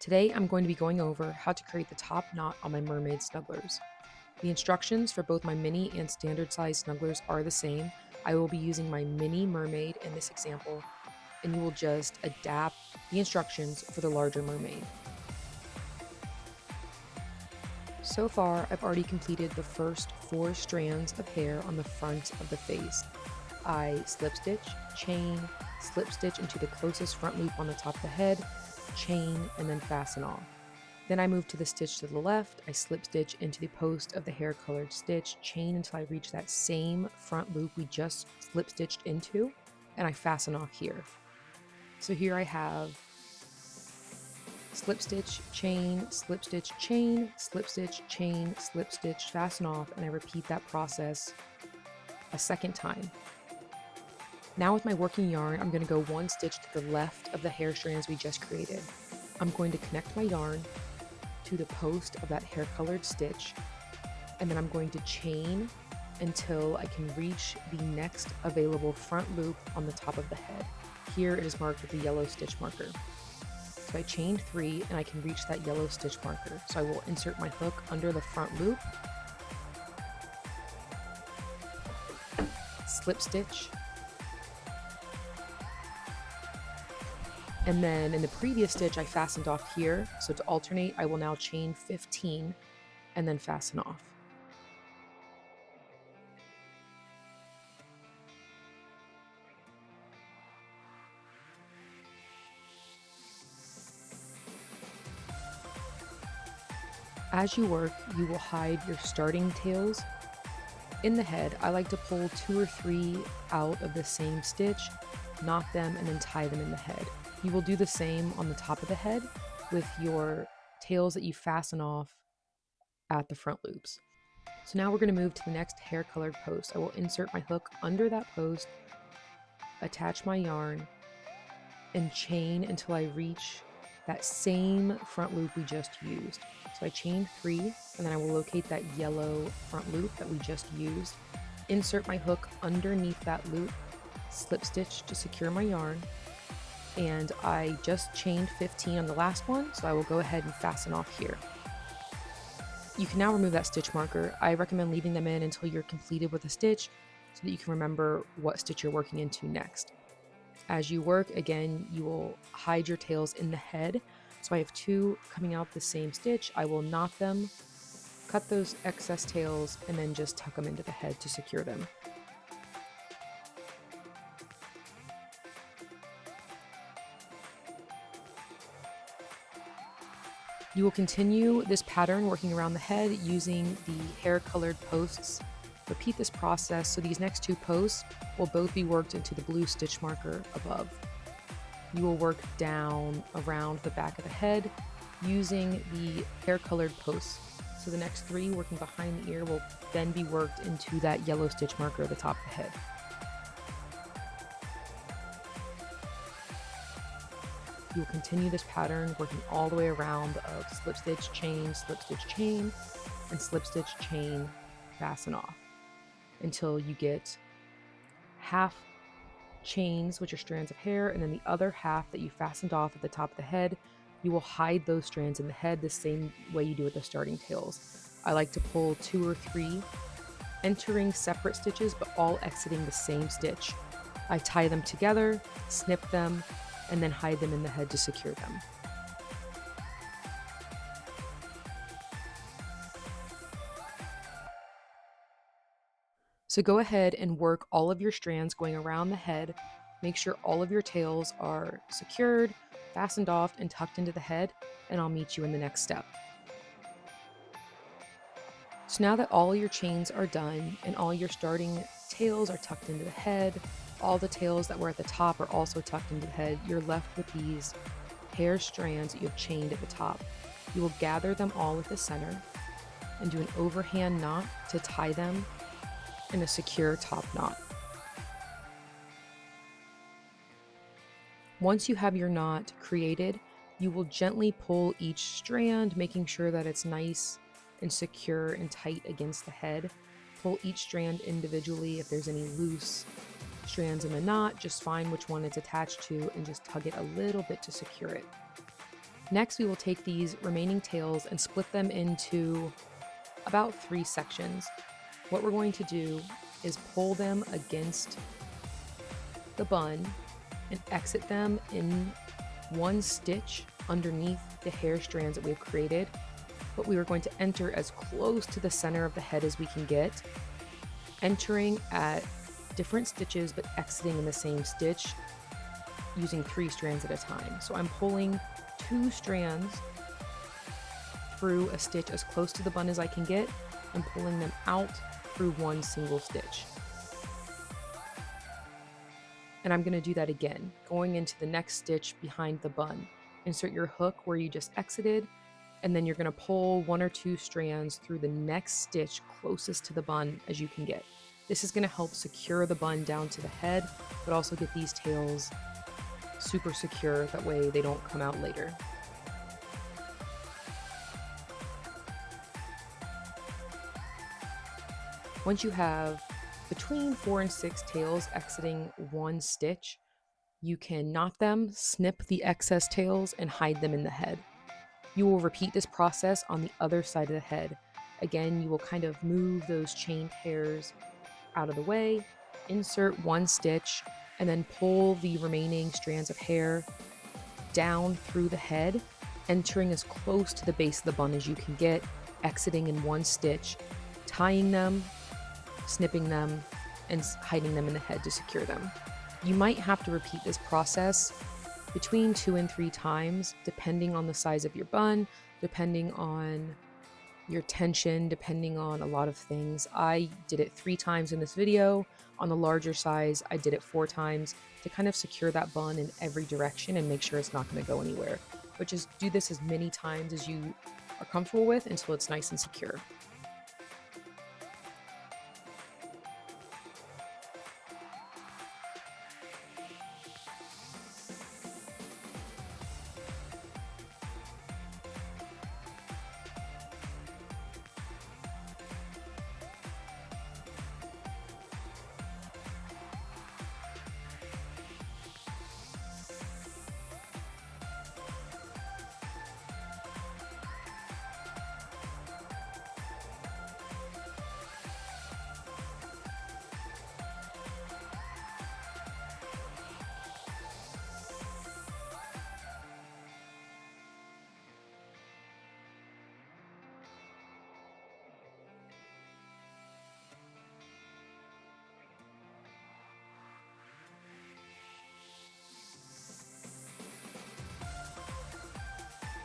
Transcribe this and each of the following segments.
Today I'm going to be going over how to create the top knot on my mermaid snugglers. The instructions for both my mini and standard size snugglers are the same. I will be using my mini mermaid in this example, and you will just adapt the instructions for the larger mermaid. So far, I've already completed the first 4 strands of hair on the front of the face. I slip stitch, chain, slip stitch into the closest front loop on the top of the head, chain, and then fasten off. Then I move to the stitch to the left, I slip stitch into the post of the hair colored stitch, chain until I reach that same front loop we just slip stitched into, and I fasten off here. So here I have slip stitch, chain, slip stitch, chain, slip stitch, chain, slip stitch, fasten off, and I repeat that process a second time. Now with my working yarn, I'm going to go 1 stitch to the left of the hair strands we just created. I'm going to connect my yarn to the post of that hair colored stitch, and then I'm going to chain until I can reach the next available front loop on the top of the head. Here it is marked with a yellow stitch marker. So I chained 3 and I can reach that yellow stitch marker. So I will insert my hook under the front loop, slip stitch, and then in the previous stitch I fastened off here. So to alternate, I will now chain 15 and then fasten off. As you work, you will hide your starting tails. In the head, I like to pull 2 or 3 out of the same stitch, knot them, and then tie them in the head. You will do the same on the top of the head with your tails that you fasten off at the front loops. So now we're going to move to the next hair colored post. I will insert my hook under that post, attach my yarn, and chain until I reach that same front loop we just used. So I chain 3, and then I will locate that yellow front loop that we just used, insert my hook underneath that loop, slip stitch to secure my yarn, and I just chained 15 on the last one, so I will go ahead and fasten off here. You can now remove that stitch marker. I recommend leaving them in until you're completed with a stitch so that you can remember what stitch you're working into next. As you work, again, you will hide your tails in the head. So I have 2 coming out the same stitch. I will knot them, cut those excess tails, and then just tuck them into the head to secure them. You will continue this pattern working around the head using the hair colored posts. Repeat this process so these next 2 posts will both be worked into the blue stitch marker above. You will work down around the back of the head using the hair colored posts. So the next 3 working behind the ear will then be worked into that yellow stitch marker at the top of the head. You will continue this pattern working all the way around of slip stitch, chain, and slip stitch, chain, fasten off until you get half chains, which are strands of hair, and then the other half that you fastened off at the top of the head. You will hide those strands in the head the same way you do with the starting tails. I like to pull 2 or 3, entering separate stitches but all exiting the same stitch. I tie them together, snip them, and then hide them in the head to secure them. So go ahead and work all of your strands going around the head. Make sure all of your tails are secured, fastened off, and tucked into the head, and I'll meet you in the next step. So now that all your chains are done and all your starting tails are tucked into the head, all the tails that were at the top are also tucked into the head, you're left with these hair strands that you have chained at the top. You will gather them all at the center and do an overhand knot to tie them in a secure top knot. Once you have your knot created, you will gently pull each strand, making sure that it's nice and secure and tight against the head. Pull each strand individually. If there's any loose strands in the knot, just find which one it's attached to and just tug it a little bit to secure it. Next, we will take these remaining tails and split them into about 3 sections. What we're going to do is pull them against the bun and exit them in one stitch underneath the hair strands that we've created. But we are going to enter as close to the center of the head as we can get, entering at different stitches but exiting in the same stitch using 3 strands at a time. So I'm pulling 2 strands through a stitch as close to the bun as I can get and pulling them out through one single stitch. And I'm going to do that again, going into the next stitch behind the bun. Insert your hook where you just exited, and then you're going to pull 1 or 2 strands through the next stitch closest to the bun as you can get. This is going to help secure the bun down to the head, but also get these tails super secure, that way they don't come out later. Once you have between 4 and 6 tails exiting one stitch, you can knot them, snip the excess tails, and hide them in the head. You will repeat this process on the other side of the head. Again, you will kind of move those chained hairs out of the way, insert one stitch, and then pull the remaining strands of hair down through the head, entering as close to the base of the bun as you can get, exiting in one stitch, tying them, snipping them, and hiding them in the head to secure them. You might have to repeat this process between 2 and 3 times, depending on the size of your bun, depending on your tension, depending on a lot of things. I did it 3 times in this video. On the larger size, I did it 4 times to kind of secure that bun in every direction and make sure it's not going to go anywhere. But just do this as many times as you are comfortable with until it's nice and secure.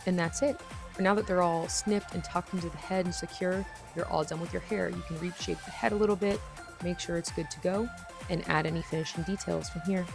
And that's it. For now that they're all snipped and tucked into the head and secure, you're all done with your hair. You can reshape the head a little bit, make sure it's good to go, and add any finishing details from here.